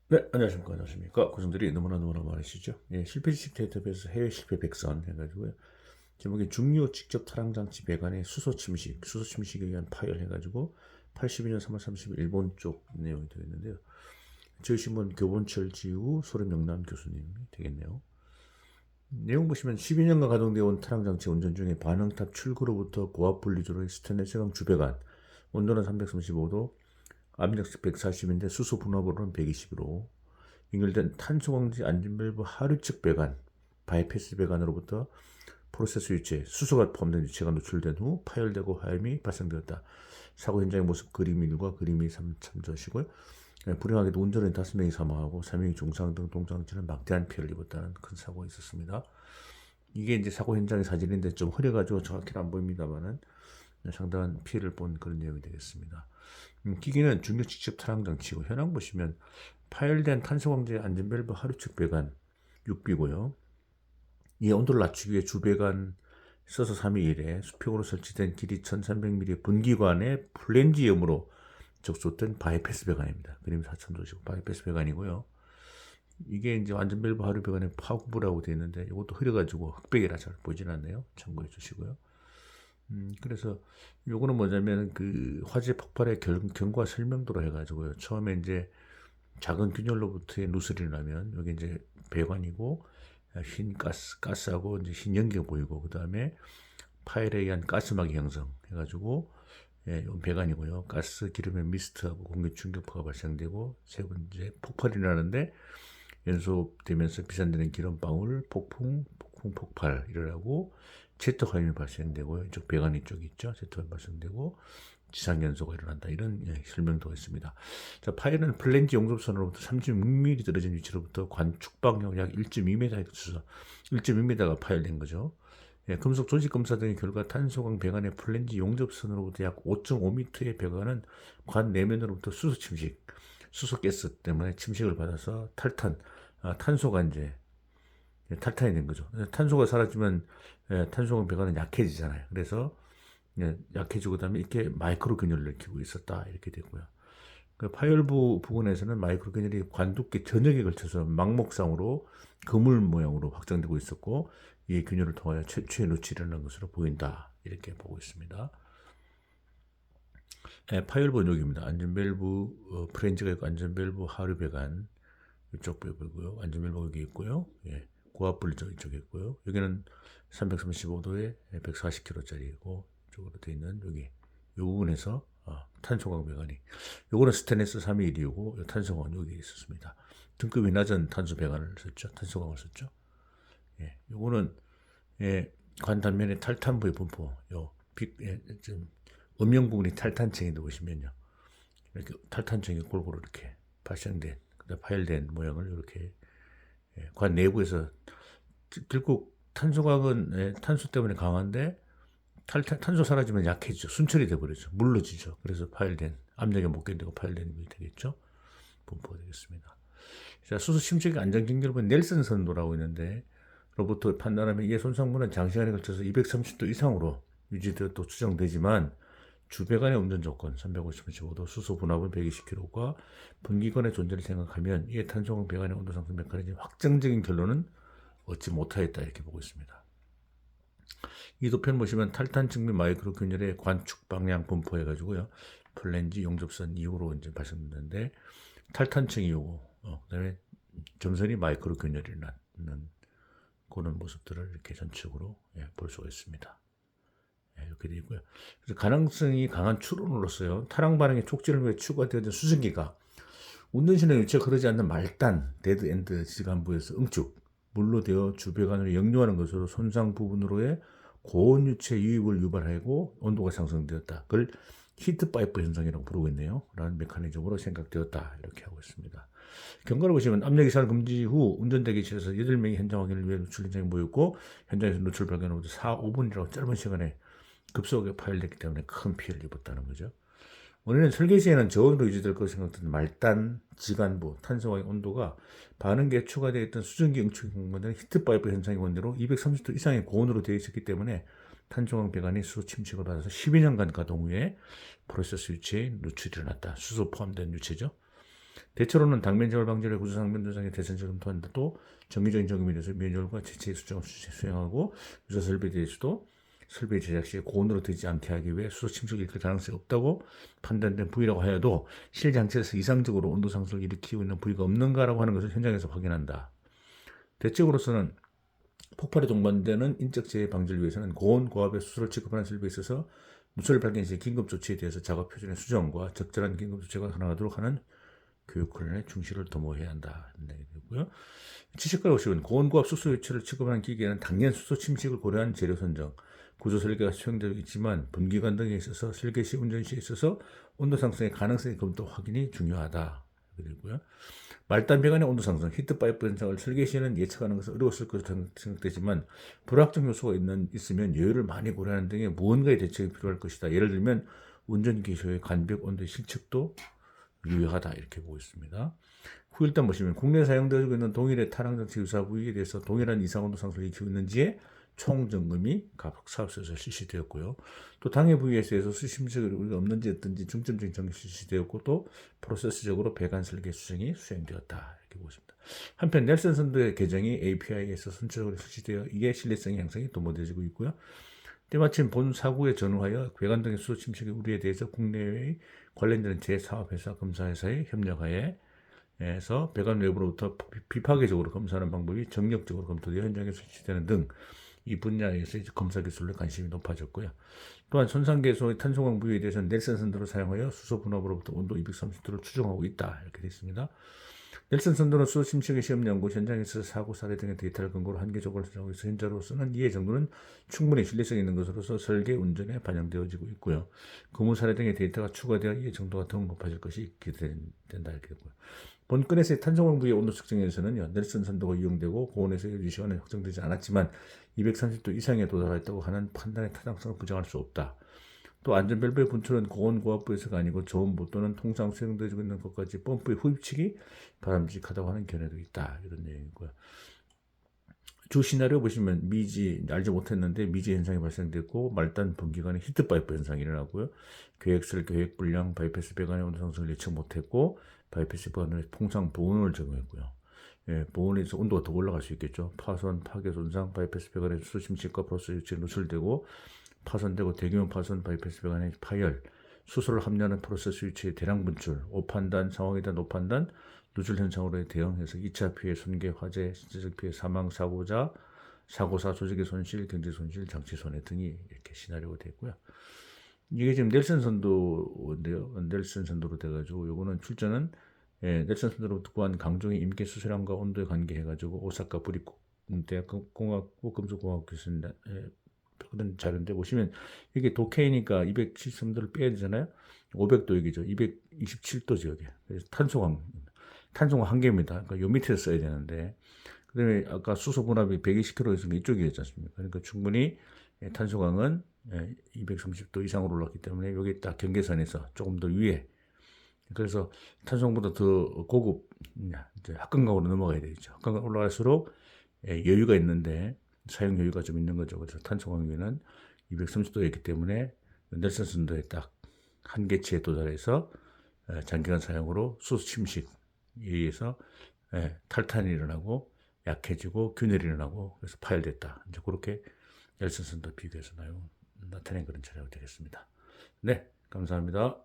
네, 안녕하십니까. 안녕하십니까. 고성들이 너무나 많으시죠? 예, 실패식 데이터베이스 해외 실패 백선 해가지고요. 제목이 중요 직접 탈항장치 배관의 수소 침식에 의한 파열 해가지고 82년 3월 30일 일본 쪽 내용이 되어 있는데요. 저희 신문 교본철 지우 소рем영남 교수님이 되겠네요. 내용 보시면 12년간 가동되어 온 탈항장치 운전 중에 반응탑 출구로부터 고압 분리조로의 스테인레스강 주배관 온도는 335도, 압력 140인데 수소 분화로는 120으로 연결된 탄소광지 안전밸브 하류 측 배관, 바이패스 배관으로부터 프로세스 유체, 수소가 포함된 유체가 노출된 후 파열되고 화염이 발생되었다. 사고 현장의 모습 그림 1과 그림 2 참조하시고요. 불행하게도 운전원 5명이 사망하고 3명이 중상 등 동장치는 막대한 피해를 입었다는 큰 사고가 있었습니다. 이게 이제 사고 현장의 사진인데 좀 흐려가지고 정확히는 안 보입니다만은 상당한 피해를 본 그런 내용이 되겠습니다. 기기는 중력 직접 탈항 장치고 현황 보시면 파열된 탄소광재 안전밸브 하류측 배관 6비고요. 이 온도를 낮추기 위해 주배관 써서 3위1에 수평으로 설치된 길이 1300mm 분기관의 플랜지염으로 적소된 바이패스 배관입니다. 그림 4,000도시고 바이패스 배관이고요. 이게 이제 안전밸브 하류 배관의 파구부라고 되어 있는데 이것도 흐려가지고 흑백이라 잘 보이진 않네요. 참고해 주시고요. 그래서 요거는 뭐냐면 그 화재 폭발의 경과 설명도로 해가지고요. 처음에 이제 작은 균열로부터의 누설이 나면 여기 이제 배관이고 흰 가스하고 이제 흰 연기가 보이고 그 다음에 파열에 의한 가스막이 형성해가지고 예, 배관이고요. 가스 기름의 미스트하고 공기 충격파가 발생되고 세 번째 폭발이 나는데 연소되면서 비산되는 기름방울, 폭풍 폭발 이러라고 제트 화염이 발생되고 이쪽 배관 이쪽 있죠. 제트 화염 발생되고 지상 연소가 일어난다. 이런 설명도가 있습니다. 자, 파열은 플랜지 용접선으로부터 36mm 떨어진 위치로부터 관축 방향 약 1.2m에 있어서 1.2m가 파열된 거죠. 예, 금속 조직 검사 등의 결과 탄소광 배관의 플랜지 용접선으로부터 약 5.5m의 배관은 관 내면으로부터 수소 침식, 수소 가스 때문에 침식을 받아서 탄소가 이제 탈탄이 된 거죠. 탄소가 사라지면 탄소광 배관은 약해지잖아요. 그래서 약해지고 그다음에 이렇게 마이크로 균열을 일으키고 있었다 이렇게 되고요. 그 파열부 부근에서는 마이크로 균열이 관두께 전역에 걸쳐서 망목상으로 그물 모양으로 확장되고 있었고 이 균열을 통하여 최초의 노출이 일어난 것으로 보인다 이렇게 보고 있습니다. 파열부 원역입니다. 안전밸브 프렌즈가 있고 안전밸브 하류 배관 이쪽 배부고요. 안전밸브 여기 있고요. 예, 고압 분리저 이쪽에 있고요. 여기는 335도에 140kg짜리고 쪽으로 되어 있는 여기 이 부분에서 탄소광 배관이 요거는 스테인리스 321이고 탄소광 여기 있었습니다. 등급이 낮은 탄소 배관을 썼죠. 탄소광을 썼죠. 예, 요거는 예, 관 단면에 탈탄부의 분포 좀 음영 부분이 탈탄층인데 보시면요. 이렇게 탈탄층이 골고루 이렇게 발생된 파열된 모양을 이렇게 관 내부에서 결국 탄소광은 탄소 때문에 강한데 탄소 사라지면 약해지죠. 순철이 돼버리죠. 물러지죠. 그래서 파열된 압력에 못 견디고 파열된 게 되겠죠. 분포가 되겠습니다. 자, 수소 침식의 안정 경계로는 넬슨 선도라고 있는데 로부터 판단하면 이의 손상물은 장시간에 걸쳐서 230도 이상으로 유지되어 추정되지만 주배관의 운전 조건 350-15도, 수소 분압은 120kg과 분기관의 존재를 생각하면 이에 탄소광 배관의 온도 상승 메커니즘 확정적인 결론은 얻지 못하였다 이렇게 보고 있습니다. 이 도편 보시면 탈탄 측면 마이크로 균열의 관축 방향 분포해가지고요. 플랜지 용접선 이후로 이제 발생되는데 탈탄층이 오고 그다음에 점선이 마이크로 균열이 나는 그런 모습들을 이렇게 전체적으로 볼 수가 있습니다. 이렇게 되어 있고요. 그래서 가능성이 강한 추론으로서요. 탈항 반응의 촉진을 위해 추가되어진 수증기가 운전신의 유체가 흐르지 않는 말단, 데드엔드 지간부에서 응축, 물로 되어 주배관으로 역류하는 것으로 손상 부분으로의 고온 유체 유입을 유발하고 온도가 상승되었다. 그걸 히트파이프 현상이라고 부르고 있네요. 라는 메커니즘으로 생각되었다. 이렇게 하고 있습니다. 경과를 보시면 압력 이상 금지 후 운전대기실에서 8명이 현장 확인을 위해 노출 현장에 모였고 현장에서 노출 발견 후부터 4, 5분이라고 짧은 시간에 급속하게 파열됐기 때문에 큰 피해를 입었다는 거죠. 원래는 설계 시에는 저온으로 유지될 것으로 생각되는 말단, 지간부, 탄소광의 온도가 반응계에 추가되어 있던 수증기 응축 공간은 히트파이프 현상의 원대로 230도 이상의 고온으로 되어 있었기 때문에 탄소광 배관이 수소 침식을 받아서 12년간 가동 후에 프로세스 유체에 누출이 일어났다. 수소 포함된 유체죠. 대체로는 당면적을 방지를 구조상면도장의 대선적 검토한다. 또 정기적인 점검에 대해서 면적과 제체 수정을 수행하고 유사 설비에 대해서도 설비 제작 시에 고온으로 되지 않게 하기 위해 수소 침식을 일으킬 가능성이 없다고 판단된 부위라고 하여도 실장치에서 이상적으로 온도 상승을 일으키고 있는 부위가 없는가라고 하는 것을 현장에서 확인한다. 대책으로서는 폭발이 동반되는 인적 재해 방지를 위해서는 고온 고압의 수소를 취급하는 설비에 있어서 누설 발견 시 긴급 조치에 대해서 작업 표준의 수정과 적절한 긴급 조치가 가능하도록 하는 교육 훈련에 중시를 도모해야 한다. 되고요. 지식과 요식은 고온 고압 수소 유체를 취급하는 기계에는 당연 수소 침식을 고려한 재료 선정, 구조 설계가 수행되어 있지만 분기관 등에 있어서 설계 시 운전 시에 있어서 온도 상승의 가능성의 검토 확인이 중요하다. 그리고요. 말단 배관의 온도 상승, 히트 파이프 현상을 설계 시에는 예측하는 것은 어려웠을 것으로 생각되지만 불확정 요소가 있으면 여유를 많이 고려하는 등의 무언가의 대책이 필요할 것이다. 예를 들면 운전 기소의 간벽 온도의 실측도 유효하다 이렇게 보고 있습니다. 후일단 보시면 국내에 사용되고 있는 동일의 타랑장치 유사 부위에 대해서 동일한 이상온도 상승을 일으키고 있는지의 총점검이 각 사업소에서 실시되었고요. 또 당해 부위에서 수심식이 없는지 어떤지 중점적인 점검이 실시되었고 또 프로세스적으로 배관 설계 수정이 수행되었다 이렇게 보고 있습니다. 한편 넬슨 선도의 개정이 API에서 선체적으로 실시되어 이게 신뢰성의 향상이 도모되어지고 있고요. 때마침 본 사고에 전후하여 배관 등의 수소 침식의 우려에 대해서 국내외의 관련되는 제사업회사 검사회사의 협력하에 에서 배관 외부로부터 비파괴적으로 검사하는 방법이 정력적으로 검토되어 현장에 실시되는 등 이 분야에서 검사 기술에 관심이 높아졌고요. 또한 손상계소의 탄소광 부위에 대해서는 넬슨 선도를 사용하여 수소 분압으로부터 온도 230도를 추정하고 있다 이렇게 되어 있습니다. 넬슨 선도는 수소 침식의 시험 연구, 현장에서 사고 사례 등의 데이터를 근거로 한계적으로 설정하고 있어 현재로서는 이해 정도는 충분히 신뢰성 있는 것으로서 설계 운전에 반영되어지고 있고요. 근무 사례 등의 데이터가 추가되어 이해 정도가 더욱 높아질 것이 기대된다 이렇게 되고요. 본건에서의 탄소광 부위의 온도 측정에서는요, 넬슨 선도가 이용되고 고온에서 유지 시간은 확정되지 않았지만 230도 이상에 도달했다고 하는 판단의 타당성을 부정할 수 없다. 또 안전벨트의 분출은 고온 고압부에서가 아니고 저온부 또는 통상 수행되고 있는 것까지 펌프의 후입측이 바람직하다고 하는 견해도 있다. 이런 내용이고요. 주 시나리오 보시면 미지 알지 못했는데 미지 현상이 발생됐고 말단 분기관의 히트 파이프 현상이 일어나고요. 계획설 계획 불량 바이패스 배관의 온도 상승을 예측 못했고 바이패스 배관의 통상 보온을 적용했고요. 예, 보온에서 온도가 더 올라갈 수 있겠죠. 파손, 파괴, 손상, 바이패스 배관의 수심식과 프로스 유체 누설되고 파손되고 대규모 파손, 바이패스 배관의 파열, 수소를 함유하는 프로세스 유체의 대량 분출, 오판단, 상황에 대한 오판단, 누출 현상으로 대응해서 2차 피해, 손괴, 화재, 신체적 피해, 사망, 사고자, 사고사, 조직의 손실, 경제 손실, 장치 손해 등이 이렇게 시나리오가 됐고요. 이게 지금 넬슨 선도인데요. 넬슨 선도로 돼가지고 요거는 출전은 넬슨 선도로 구한 강종의 임계 수소량과 온도에 관계해가지고 오사카 브리공대학공학부 금속공학교수입니다. 그런 자료인데 보시면 이게 독해이니까 273도를 빼야 되잖아요. 500도 여기죠. 227도죠 여기. 그래서 탄소광 한 개입니다. 그러니까 요 밑에 써야 되는데 그다음에 아까 수소 분압이 120kg에서 이쪽이었지 않습니까? 그러니까 충분히 탄소광은 230도 이상으로 올랐기 때문에 여기 딱 경계선에서 조금 더 위에 그래서 탄소광보다 더 고급 이제 합금광으로 넘어가야 되겠죠. 합금광 올라갈수록 여유가 있는데 사용 여유가 좀 있는 거죠. 그래서 탄소광유는 230도였기 때문에 넬슨 선도에 딱 한계치에 도달해서 장기간 사용으로 수소 침식에 의해서 탈탄이 일어나고 약해지고 균열이 일어나고 그래서 파열됐다. 이제 그렇게 넬슨 선도 비교해서 나타낸 그런 자료가 되겠습니다. 네, 감사합니다.